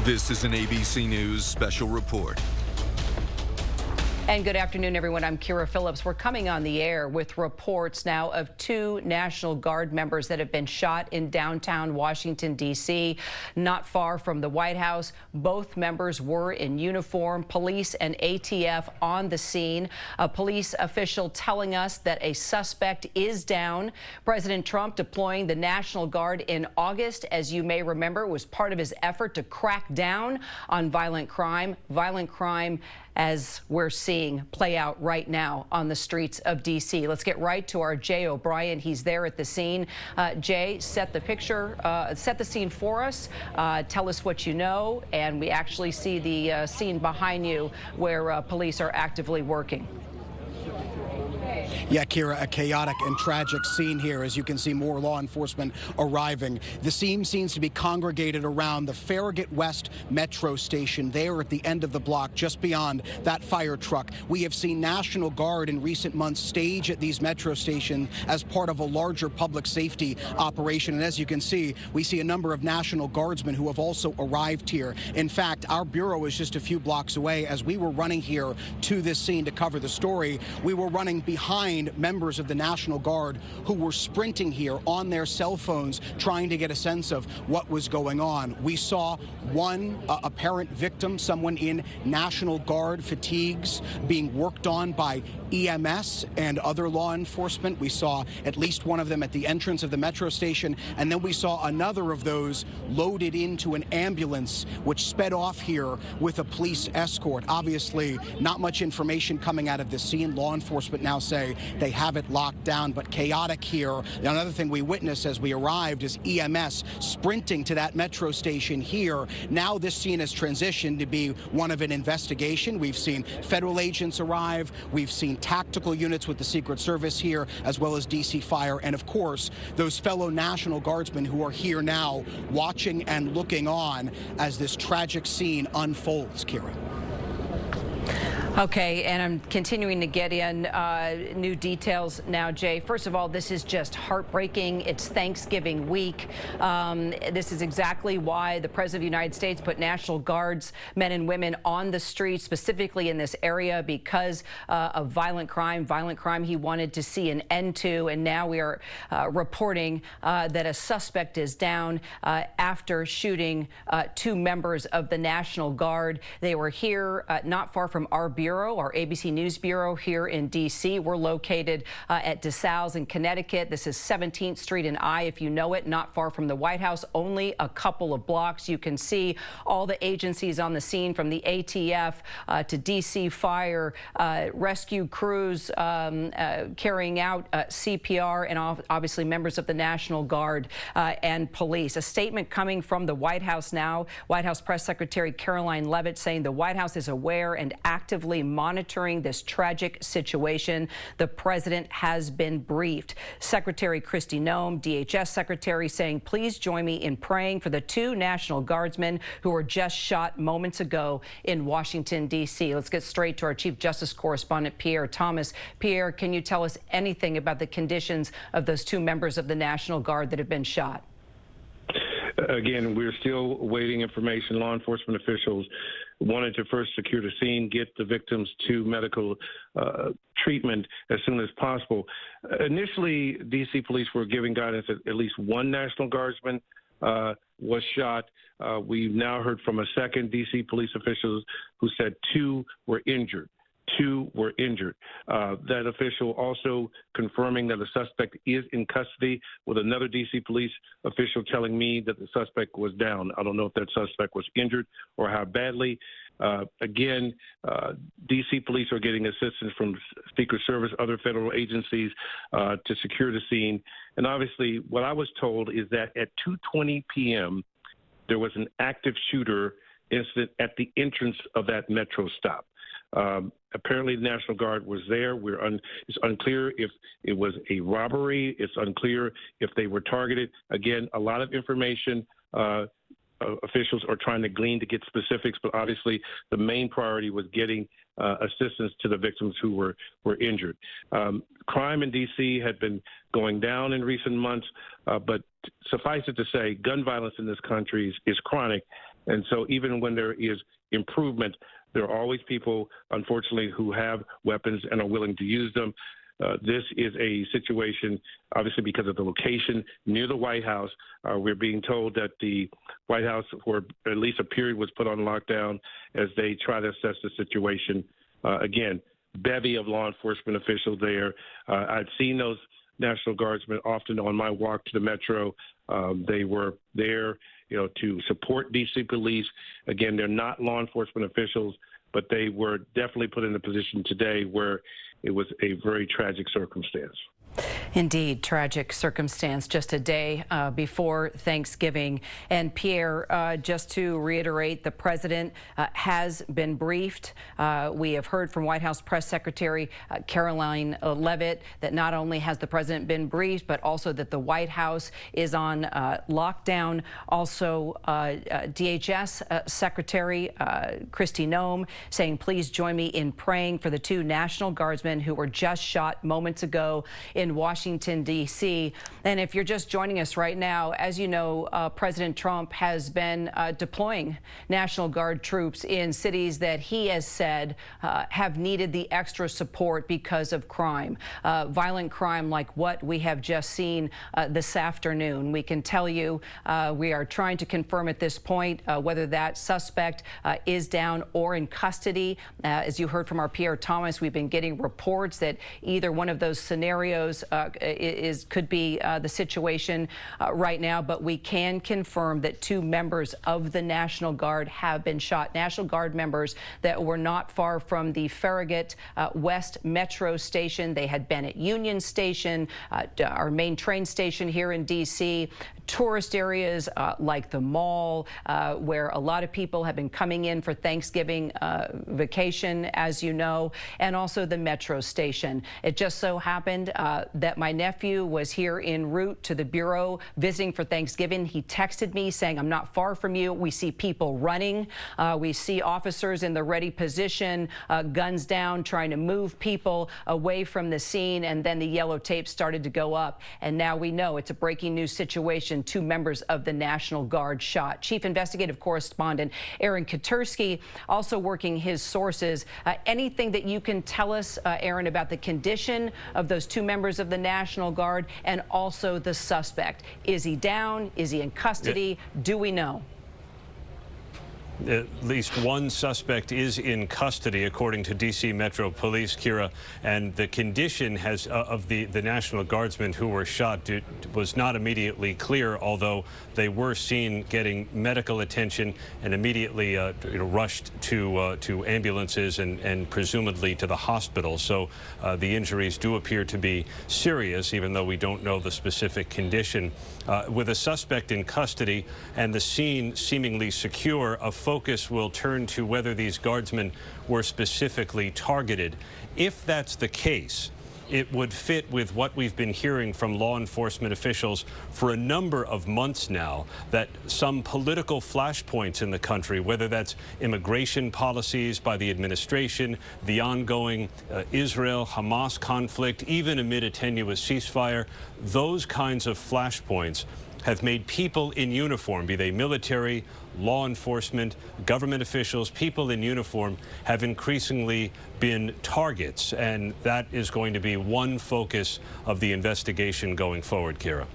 This is an ABC News special report. And good afternoon, everyone. I'm Kira Phillips. We're coming on the air with reports now of 2 National Guard members that have been shot in downtown Washington, D.C., not far from the White House. Both members were in uniform, police and ATF on the scene. A police official telling us that a suspect is down. President Trump deploying the National Guard in August, as you may remember, was part of his effort to crack down on violent crime. Violent crime, as we're seeing play out right now on the streets of D.C. Let's get right to our Jay O'Brien. He's there at the scene. Jay, set the scene for us. Tell us what you know, and we actually see the scene behind you where police are actively working. Yeah, Kira, a chaotic and tragic scene here. As you can see, more law enforcement arriving. The scene seems to be congregated around the Farragut West Metro station there at the end of the block, just beyond that fire truck. We have seen National Guard in recent months stage at these metro stations as part of a larger public safety operation. And as you can see, we see a number of National Guardsmen who have also arrived here. In fact, our bureau is just a few blocks away. As we were running here to this scene to cover the story, we were running behind members of the National Guard who were sprinting here on their cell phones trying to get a sense of what was going on. We saw one apparent victim, someone in National Guard fatigues, being worked on by EMS and other law enforcement. We saw at least one of them at the entrance of the metro station, and then we saw another of those loaded into an ambulance which sped off here with a police escort. Obviously, not much information coming out of the scene. Law enforcement now say they have it locked down, but chaotic here. Another thing we witnessed as we arrived is EMS sprinting to that metro station here. Now this scene has transitioned to be one of an investigation. We've seen federal agents arrive. We've seen tactical units with the Secret Service here, as well as DC Fire, and of course, those fellow National Guardsmen who are here now watching and looking on as this tragic scene unfolds, Kira. Okay, and I'm continuing to get in new details now, Jay. First of all, this is just heartbreaking. It's Thanksgiving week. This is exactly why the President of the United States put National Guards men and women on the streets, specifically in this area, because of violent crime he wanted to see an end to. And now we are reporting that a suspect is down after shooting 2 members of the National Guard. They were here not far from our bureau, our ABC News Bureau here in D.C. We're located at DeSales in Connecticut. This is 17th Street and I, if you know it, not far from the White House, only a couple of blocks. You can see all the agencies on the scene, from the ATF to DC Fire, rescue crews carrying out CPR, and obviously members of the National Guard and police. A statement coming from the White House now. White House Press Secretary Caroline Leavitt saying the White House is aware and actively monitoring this tragic situation. The president has been briefed. Secretary Kristi Noem, DHS Secretary, saying, please join me in praying for the 2 National Guardsmen who were just shot moments ago in Washington, D.C. Let's get straight to our Chief Justice Correspondent, Pierre Thomas. Pierre, can you tell us anything about the conditions of those 2 members of the National Guard that have been shot? Again, we're still awaiting information. Law enforcement officials wanted to first secure the scene, get the victims to medical treatment as soon as possible. Initially, D.C. police were giving guidance that at least 1 National Guardsman was shot. We've now heard from a second D.C. police official who said 2 were injured. 2 were injured. That official also confirming that the suspect is in custody, with another D.C. police official telling me that the suspect was down. I don't know if that suspect was injured or how badly. Again, D.C. police are getting assistance from Secret Service, other federal agencies to secure the scene. And obviously, what I was told is that at 2:20 p.m., there was an active shooter incident at the entrance of that metro stop. Apparently, the National Guard was there. It's unclear if it was a robbery. It's unclear if they were targeted. Again, a lot of information officials are trying to glean to get specifics, but obviously the main priority was getting assistance to the victims who were injured. Crime in D.C. had been going down in recent months, but suffice it to say, gun violence in this country is chronic. And so even when there is improvement, there are always people, unfortunately, who have weapons and are willing to use them. This is a situation, obviously, because of the location near the White House. We're being told that the White House, for at least a period, was put on lockdown as they try to assess the situation. Again, bevy of law enforcement officials there. I'd seen those National Guardsmen often on my walk to the Metro. They were there, to support D.C. police. Again, they're not law enforcement officials, but they were definitely put in a position today where it was a very tragic circumstance. Indeed, tragic circumstance just a day before Thanksgiving. And Pierre, just to reiterate, the president has been briefed. We have heard from White House Press Secretary Caroline Leavitt that not only has the president been briefed, but also that the White House is on lockdown. Also, DHS Secretary Kristi Noem saying, please join me in praying for the two National Guardsmen who were just shot moments ago in Washington, D.C. And if you're just joining us right now, as you know, President Trump has been deploying National Guard troops in cities that he has said have needed the extra support because of crime, violent crime like what we have just seen this afternoon. We can tell you we are trying to confirm at this point whether that suspect is down or in custody. As you heard from our Pierre Thomas, we've been getting reports that either one of those scenarios could be the situation right now, but we can confirm that two members of the National Guard have been shot. National Guard members that were not far from the Farragut West Metro station. They had been at Union Station, our main train station here in D.C., tourist areas like the mall, where a lot of people have been coming in for Thanksgiving vacation, as you know, and also the Metro station. It just so happened that my nephew was here en route to the Bureau visiting for Thanksgiving. He texted me saying, I'm not far from you. We see people running. We see officers in the ready position, guns down, trying to move people away from the scene. And then the yellow tape started to go up. And now we know it's a breaking news situation. Two members of the National Guard shot. Chief Investigative Correspondent Aaron Katursky also working his sources. Anything that you can tell us, Aaron, about the condition of those two members of the National Guard and also the suspect? Is he down? Is he in custody? Do we know? At least one suspect is in custody, according to D.C. Metro Police, Kira, and the condition of the National Guardsmen who were shot was not immediately clear, although they were seen getting medical attention and immediately rushed to ambulances and presumably to the hospital. So the injuries do appear to be serious, even though we don't know the specific condition. With a suspect in custody and the scene seemingly secure, a focus will turn to whether these guardsmen were specifically targeted. If that's the case, it would fit with what we've been hearing from law enforcement officials for a number of months now, that some political flashpoints in the country, whether that's immigration policies by the administration, the ongoing Israel-Hamas conflict, even amid a tenuous ceasefire, those kinds of flashpoints have made people in uniform, be they military, law enforcement, government officials, people in uniform, have increasingly been targets. And that is going to be one focus of the investigation going forward, Kira.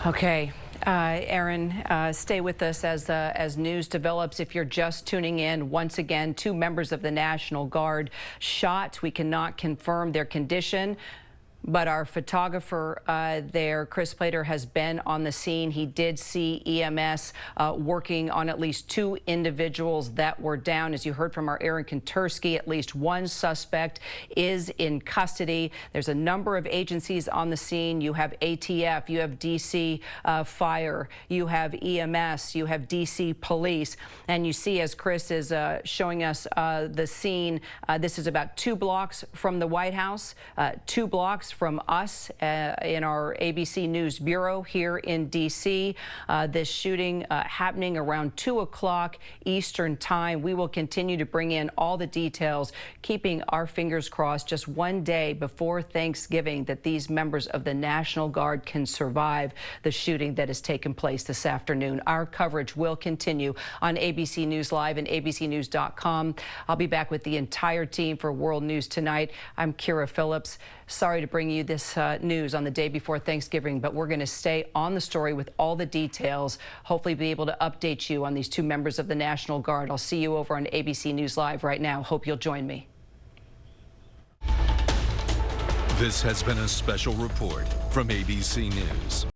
Okay. Aaron, stay with us as news develops. If you're just tuning in, once again, two members of the National Guard shot. We cannot confirm their condition, but our photographer there, Chris Plater, has been on the scene. He did see EMS working on at least two individuals that were down. As you heard from our Aaron Katursky, at least one suspect is in custody. There's a number of agencies on the scene. You have ATF, you have DC Fire, you have EMS, you have DC Police. And you see, as Chris is showing us the scene, this is about 2 blocks from the White House, 2 blocks from us in our ABC News Bureau here in D.C. This shooting happening around 2 o'clock Eastern Time. We will continue to bring in all the details, keeping our fingers crossed just one day before Thanksgiving that these members of the National Guard can survive the shooting that has taken place this afternoon. Our coverage will continue on ABC News Live and abcnews.com. I'll be back with the entire team for World News Tonight. I'm Kira Phillips. Sorry to bring you this news on the day before Thanksgiving, but we're going to stay on the story with all the details, hopefully be able to update you on these two members of the National Guard. I'll see you over on ABC News Live right now. Hope you'll join me. This has been a special report from ABC News.